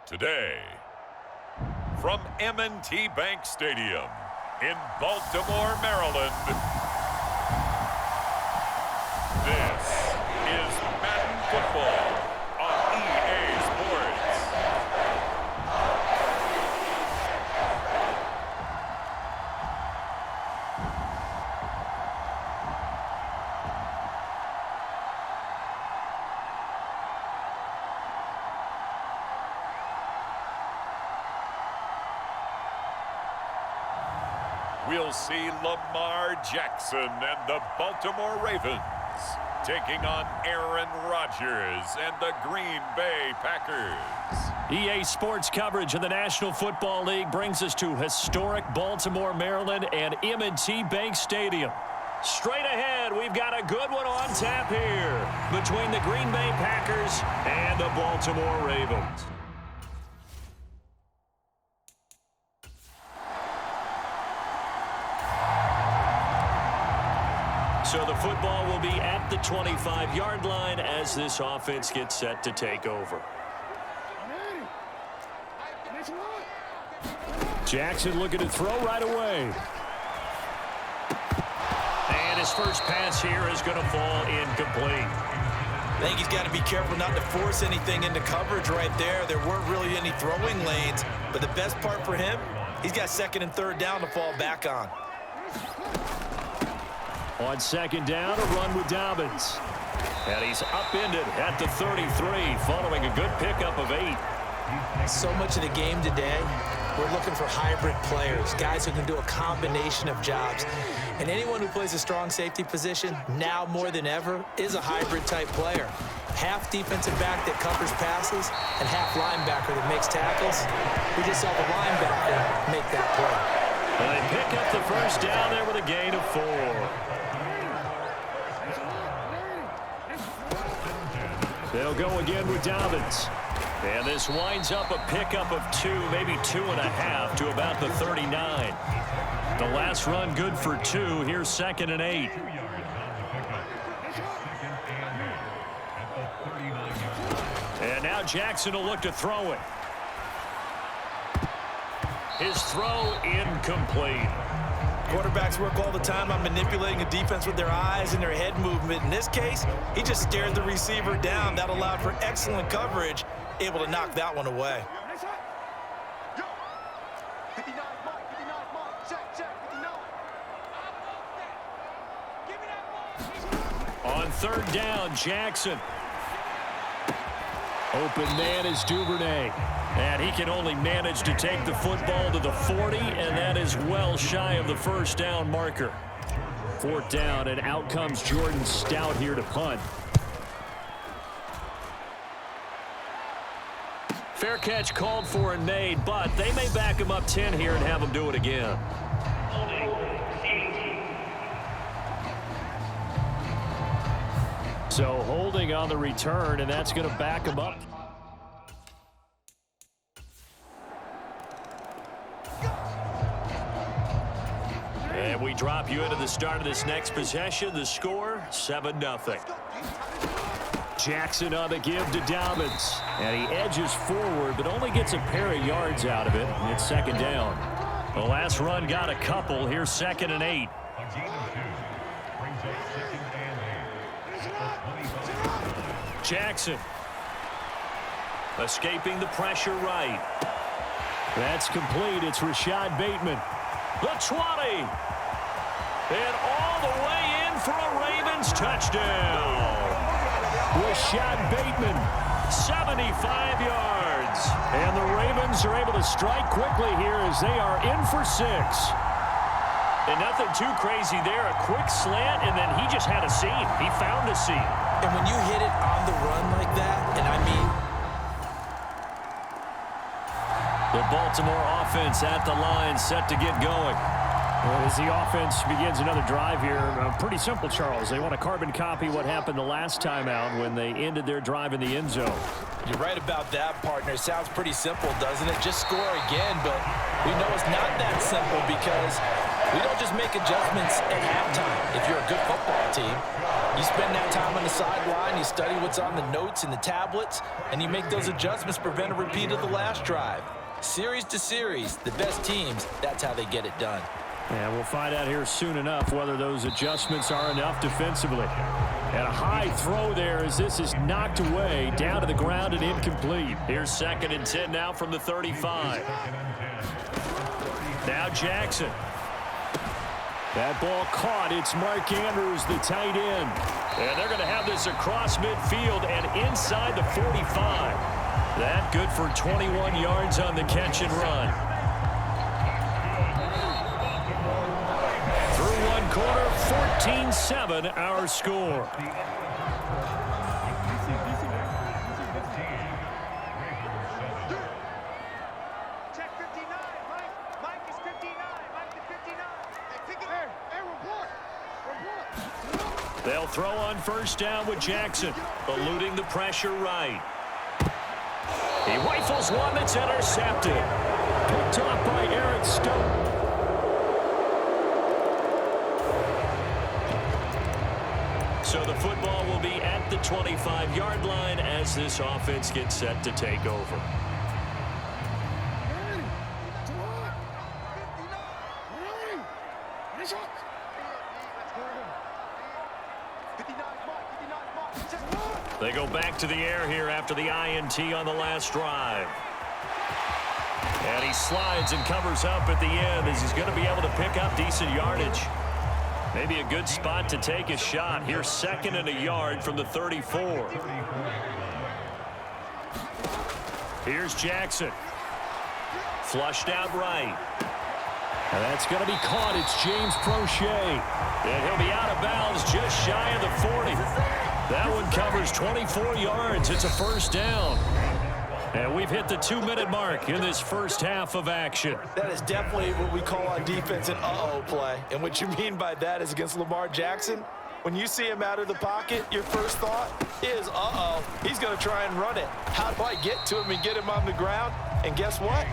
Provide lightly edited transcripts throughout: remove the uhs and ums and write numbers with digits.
Today, from M&T Bank Stadium in Baltimore, Maryland, this is Madden Football on EA Sports. We'll see Lamar Jackson and the Baltimore Ravens taking on Aaron Rodgers and the Green Bay Packers. EA Sports coverage of the National Football League brings us to historic Baltimore, Maryland and M&T Bank Stadium. Straight ahead, we've got a good one on tap here between the Green Bay Packers and the Baltimore Ravens. So the football will be at the 25-yard line as this offense gets set to take over. Jackson looking to throw right away. And his first pass here is going to fall incomplete. I think he's got to be careful not to force anything into coverage right there. There weren't really any throwing lanes, but the best part for him, he's got second and third down to fall back on. On second down, a run with Dobbins. And he's upended at the 33, following a good pickup of 8. So much of the game today, we're looking for hybrid players, guys who can do a combination of jobs. And anyone who plays a strong safety position, now more than ever, is a hybrid-type player. Half defensive back that covers passes and half linebacker that makes tackles. We just saw the linebacker make that play. Well, they pick up the first down there with a gain of 4. They'll go again with Dobbins. And this winds up a pickup of 2, maybe 2.5 to about the 39. The last run good for 2. Here's second and 8. And now Jackson will look to throw it. His throw incomplete. Quarterbacks work all the time on manipulating a defense with their eyes and their head movement. In this case, he just stared the receiver down. That allowed for excellent coverage, able to knock that one away. On third down, Jackson. Open man is Duvernay. And he can only manage to take the football to the 40, and that is well shy of the first down marker. Fourth down, and out comes Jordan Stout here to punt. Fair catch called for and made, but they may back him up 10 here and have him do it again. So holding on the return, and that's going to back him up. And we drop you into the start of this next possession. The score, 7-0. Jackson on the give to Dobbins. And he edges forward, but only gets a pair of yards out of it. And it's second down. The last run got a couple. Here's second and 8. Jackson. Escaping the pressure right. That's complete. It's Rashad Bateman. The 20. And all the way in for a Ravens touchdown. Rashad Bateman, 75 yards. And the Ravens are able to strike quickly here as they are in for 6. And nothing too crazy there. A quick slant, and then he just had a seam. He found a seam. And when you hit it on the run like that, and I mean... The Baltimore offense at the line, set to get going. Well, as the offense begins another drive here, pretty simple, Charles. They want to carbon copy what happened the last time out when they ended their drive in the end zone. You're right about that, partner. Sounds pretty simple, doesn't it? Just score again, but we know it's not that simple because we don't just make adjustments at halftime. If you're a good football team, you spend that time on the sideline, you study what's on the notes and the tablets, and you make those adjustments to prevent a repeat of the last drive. Series to series, the best teams, that's how they get it done. And we'll find out here soon enough whether those adjustments are enough defensively. And a high throw there as this is knocked away, down to the ground and incomplete. Here's 2nd and 10 now from the 35. Now Jackson. That ball caught. It's Mark Andrews, the tight end. And they're going to have this across midfield and inside the 45. That good for 21 yards on the catch and run. Through one quarter, 14-7 our score. Check 59, Mike. Mike is 59. Mike is 59. Hey, pick it. Hey, report. They'll throw on 1st down with Jackson, eluding the pressure right. He rifles one that's intercepted. Picked off by Eric Stone. So the football will be at the 25-yard line as this offense gets set to take over. They go back to the air here after the INT on the last drive. And he slides and covers up at the end as he's going to be able to pick up decent yardage. Maybe a good spot to take a shot. Here's 2nd and a yard from the 34. Here's Jackson. Flushed out right. And that's going to be caught. It's James Prochet. And he'll be out of bounds just shy of the 40. That one covers 24 yards. It's a 1st down. And we've hit the 2-minute mark in this first half of action. That is definitely what we call on defense an uh-oh play. And what you mean by that is against Lamar Jackson, when you see him out of the pocket, your first thought is, uh-oh, he's going to try and run it. How do I get to him and get him on the ground? And guess what?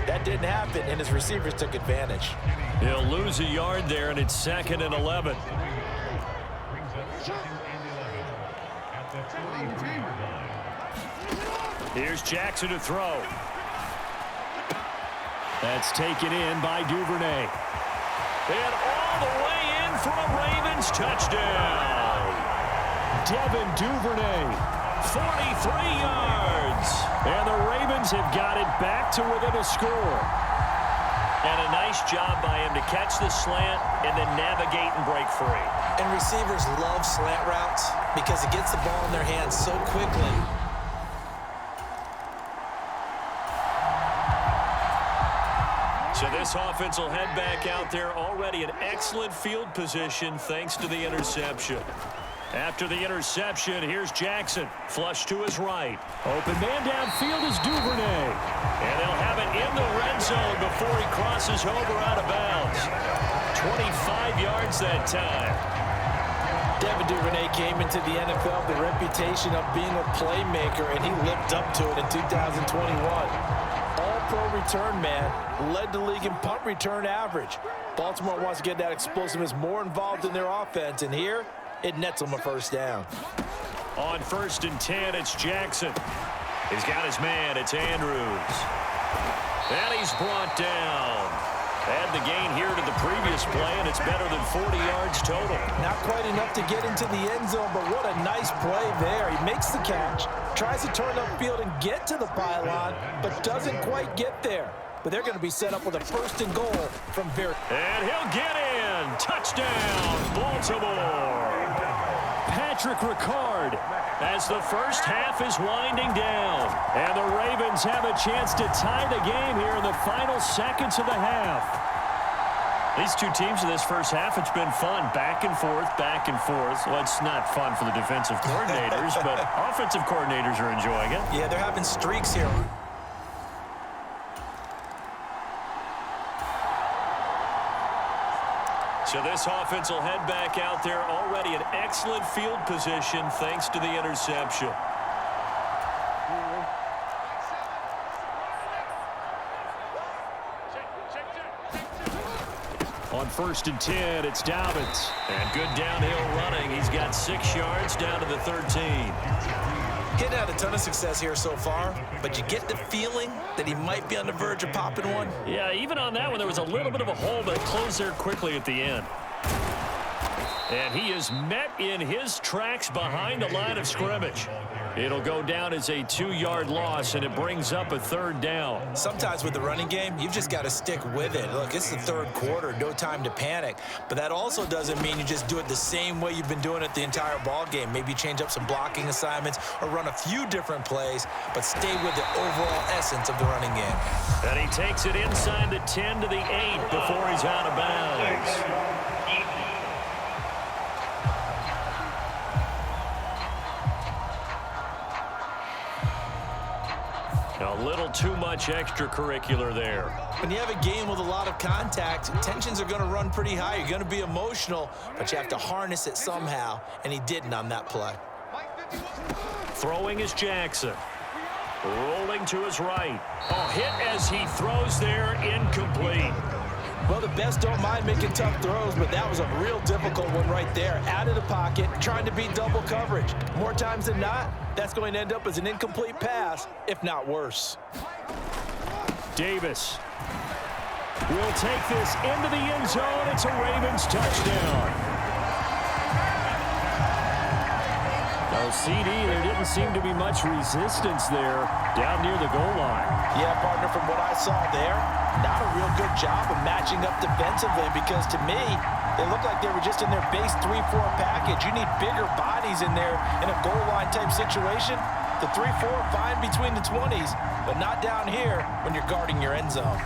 That didn't happen, and his receivers took advantage. He'll lose a yard there, and it's 2nd and 11. Here's Jackson to throw. That's taken in by Duvernay. And all the way in for a Ravens touchdown. Devin Duvernay. 43 yards. And the Ravens have got it back to within a score. And a nice job by him to catch the slant and then navigate and break free. And receivers love slant routes because it gets the ball in their hands so quickly. So this offense will head back out there, already in excellent field position thanks to the interception. After the interception, here's Jackson. Flush to his right. Open man downfield is Duvernay. And they'll have it in the red zone before he crosses over out of bounds. 25 yards that time. Devin Duvernay came into the NFL with the reputation of being a playmaker, and he lived up to it in 2021. All-pro return man, led the league in punt return average. Baltimore wants to get that explosiveness more involved in their offense, and here it nets them a 1st down. On 1st and 10, it's Jackson. He's got his man. It's Andrews. And he's brought down. Add the gain here to the previous play, and it's better than 40 yards total. Not quite enough to get into the end zone, but what a nice play there. He makes the catch, tries to turn upfield and get to the pylon, but doesn't quite get there. But they're going to be set up with a 1st and goal from very... And he'll get in. Touchdown, Baltimore. Patrick Ricard. As the first half is winding down. And the Ravens have a chance to tie the game here in the final seconds of the half. These two teams in this first half, it's been fun. Back and forth, back and forth. Well, it's not fun for the defensive coordinators, but offensive coordinators are enjoying it. Yeah, they're having streaks here. So this offense will head back out there, already in excellent field position thanks to the interception. On 1st and 10, it's Dobbins. And good downhill running. He's got 6 yards down to the 13. Getting had a ton of success here so far, but you get the feeling that he might be on the verge of popping one. Yeah, even on that one, there was a little bit of a hole, but it closed there quickly at the end. And he is met in his tracks behind the line of scrimmage. It'll go down as a 2-yard loss, and it brings up a 3rd down. Sometimes with the running game, you've just got to stick with it. Look, it's the 3rd quarter, no time to panic. But that also doesn't mean you just do it the same way you've been doing it the entire ball game. Maybe change up some blocking assignments or run a few different plays, but stay with the overall essence of the running game. And he takes it inside the 10 to the 8 before he's out of bounds. A little too much extracurricular there. When you have a game with a lot of contact, tensions are going to run pretty high. You're going to be emotional, but you have to harness it somehow, and he didn't on that play. Throwing is Jackson. Rolling to his right. Oh, hit as he throws there, incomplete. Well, the best don't mind making tough throws, but that was a real difficult one right there. Out of the pocket, trying to beat double coverage. More times than not, that's going to end up as an incomplete pass, if not worse. Davis will take this into the end zone. It's a Ravens touchdown. Oh, CD, there didn't seem to be much resistance there down near the goal line. Yeah, partner, from what I saw there, not a real good job of matching up defensively, because to me, they looked like they were just in their base 3-4 package. You need bigger bodies in there in a goal line type situation. The 3-4, fine between the 20s, but not down here when you're guarding your end zone.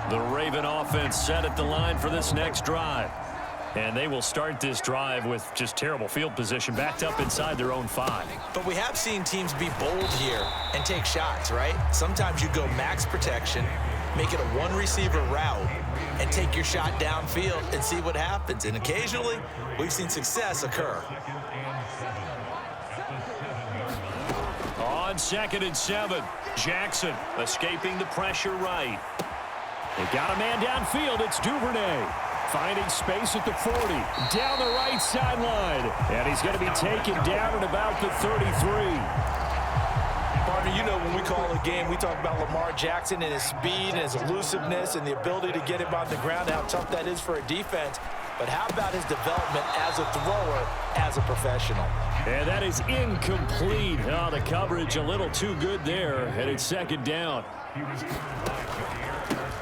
The Raven offense set at the line for this next drive. And they will start this drive with just terrible field position, backed up inside their own 5. But we have seen teams be bold here and take shots, right? Sometimes you go max protection, make it a one-receiver route, and take your shot downfield and see what happens. And occasionally, we've seen success occur. On 2nd and 7, Jackson escaping the pressure right. They got a man downfield. It's Duvernay. Finding space at the 40. Down the right sideline. And he's going to be taken down at about the 33. Partner, you know when we call a game, we talk about Lamar Jackson and his speed and his elusiveness and the ability to get him on the ground, how tough that is for a defense. But how about his development as a thrower, as a professional? And that is incomplete. Oh, the coverage a little too good there. And it's 2nd down.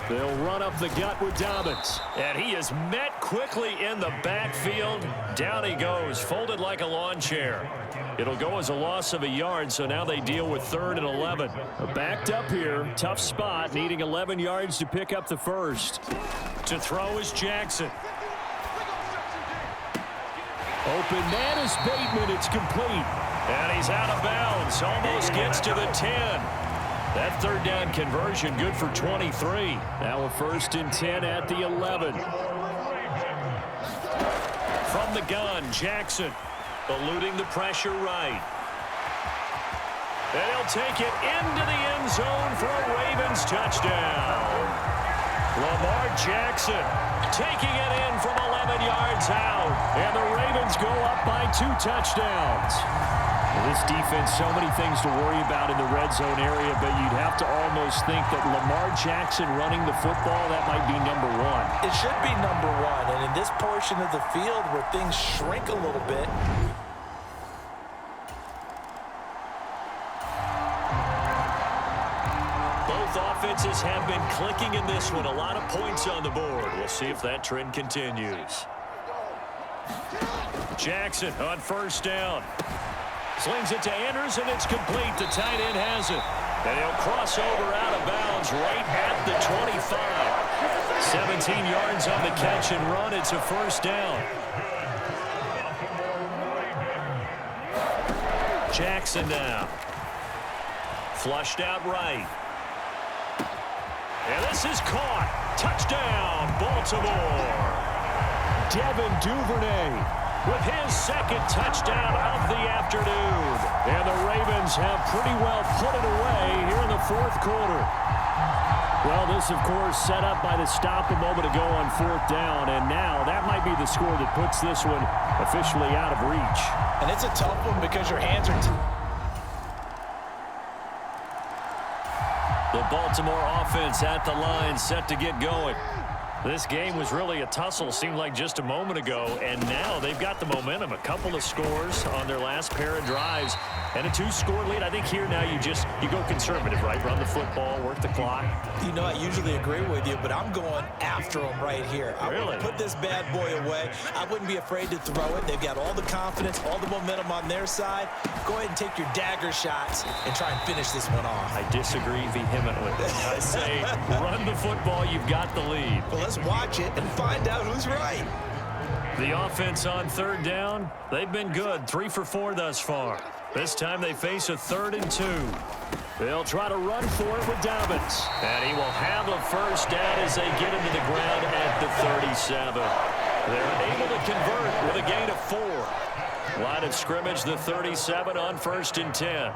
They'll run up the gut with Dobbins. And he is met quickly in the backfield. Down he goes, folded like a lawn chair. It'll go as a loss of a yard, so now they deal with 3rd and 11. Backed up here, tough spot, needing 11 yards to pick up the first. To throw is Jackson. Open man is Bateman. It's complete. And he's out of bounds. Almost gets to the 10. That 3rd down conversion good for 23. Now a 1st and 10 at the 11. From the gun, Jackson eluding the pressure right. And he'll take it into the end zone for a Ravens touchdown. Lamar Jackson taking it in from 11 yards out. And the Ravens go up by 2 touchdowns. This defense, so many things to worry about in the red zone area, but you'd have to almost think that Lamar Jackson running the football, that might be number 1. It should be number 1, and in this portion of the field where things shrink a little bit, both offenses have been clicking in this one. A lot of points on the board. We'll see if that trend continues. Jackson on 1st down. Slings it to Anderson. It's complete. The tight end has it. And he'll cross over out of bounds right at the 25. 17 yards on the catch and run. It's a first down. Jackson now. Flushed out right. And this is caught. Touchdown, Baltimore. Devin Duvernay with his second touchdown of the afternoon. And the Ravens have pretty well put it away here in the fourth quarter. Well, this, of course, set up by the stop a moment ago on fourth down, and now that might be the score that puts this one officially out of reach. And it's a tough one because your hands are The Baltimore offense at the line, set to get going. This game was really a tussle, seemed like just a moment ago, and now they've got the momentum. A couple of scores on their last pair of drives and a 2-score lead. I think here now you go conservative, right? Run the football, work the clock. You know, I usually agree with you, but I'm going after them right here. I Really? want to put this bad boy away. I wouldn't be afraid to throw it. They've got all the confidence, all the momentum on their side. Go ahead and take your dagger shots and try and finish this one off. I disagree vehemently. I say run the football, you've got the lead. Well, let's watch it and find out who's right. The offense on third down, they've been good. 3 for 4 thus far. This time they face a 3rd and 2. They'll try to run for it with Dobbins. And he will have a first down as they get into the ground at the 37. They're able to convert with a gain of 4. Line of scrimmage, the 37 on 1st and 10.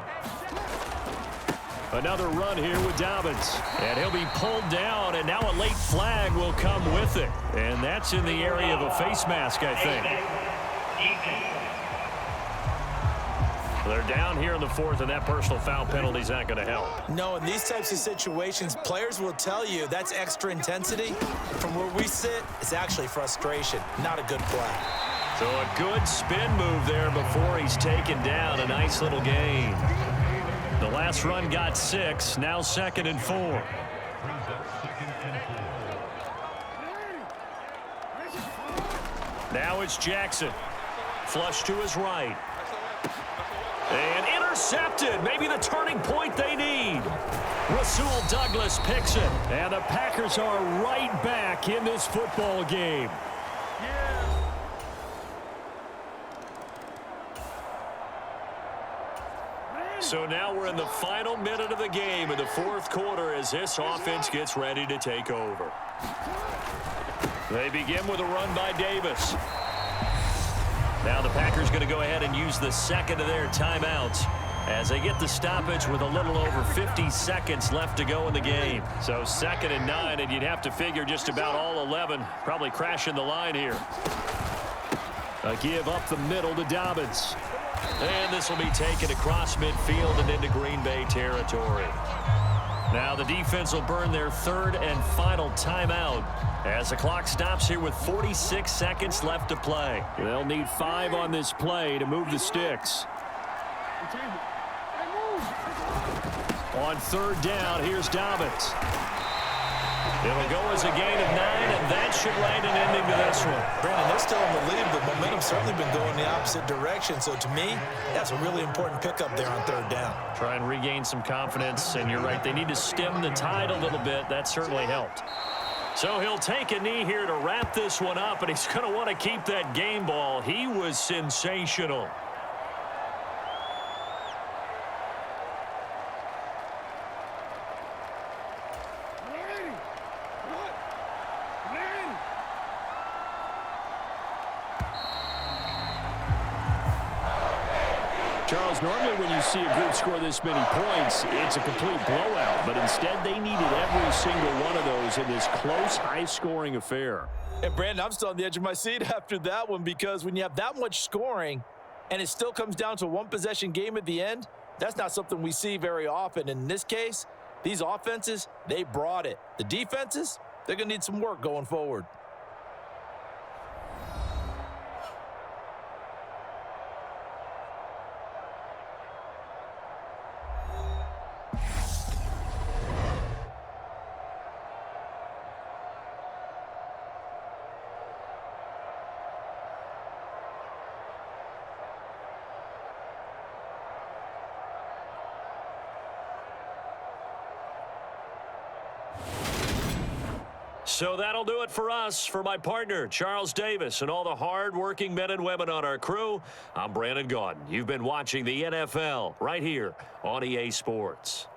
Another run here with Dobbins. And he'll be pulled down, and now a late flag will come with it. And that's in the area of a face mask, I think. They're down here in the 4th, and that personal foul penalty is not going to help. No, in these types of situations, players will tell you that's extra intensity. From where we sit, it's actually frustration, not a good play. So a good spin move there before he's taken down. A nice little gain. The last run got 6, now 2nd and 4. Now it's Jackson. Flush to his right. And intercepted. Maybe the turning point they need. Rasul Douglas picks it. And the Packers are right back in this football game. So now we're in the final minute of the game in the 4th quarter as this offense gets ready to take over. They begin with a run by Davis. Now the Packers going to go ahead and use the second of their timeouts as they get the stoppage with a little over 50 seconds left to go in the game. So 2nd and 9, and you'd have to figure just about all 11 probably crashing the line here. A give up the middle to Dobbins. And this will be taken across midfield and into Green Bay territory. Now the defense will burn their 3rd and final timeout as the clock stops here with 46 seconds left to play. They'll need 5 on this play to move the sticks. On 3rd down, here's Dobbins. It'll go as a gain of 9, and that should land an ending to this one. Brandon, they're still in the lead, but momentum's certainly been going the opposite direction. So to me, that's a really important pickup there on 3rd down. Try and regain some confidence, and you're right, they need to stem the tide a little bit. That certainly helped. So he'll take a knee here to wrap this one up, and he's going to want to keep that game ball. He was sensational. Charles, normally when you see a group score this many points, it's a complete blowout. But instead, they needed every single one of those in this close, high-scoring affair. And, Brandon, I'm still on the edge of my seat after that one because when you have that much scoring and it still comes down to a one-possession game at the end, that's not something we see very often. In this case, these offenses, they brought it. The defenses, they're going to need some work going forward. So that'll do it for us. For my partner, Charles Davis, and all the hard-working men and women on our crew, I'm Brandon Gaudin. You've been watching the NFL right here on EA Sports.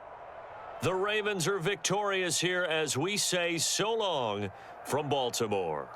The Ravens are victorious here as we say so long from Baltimore.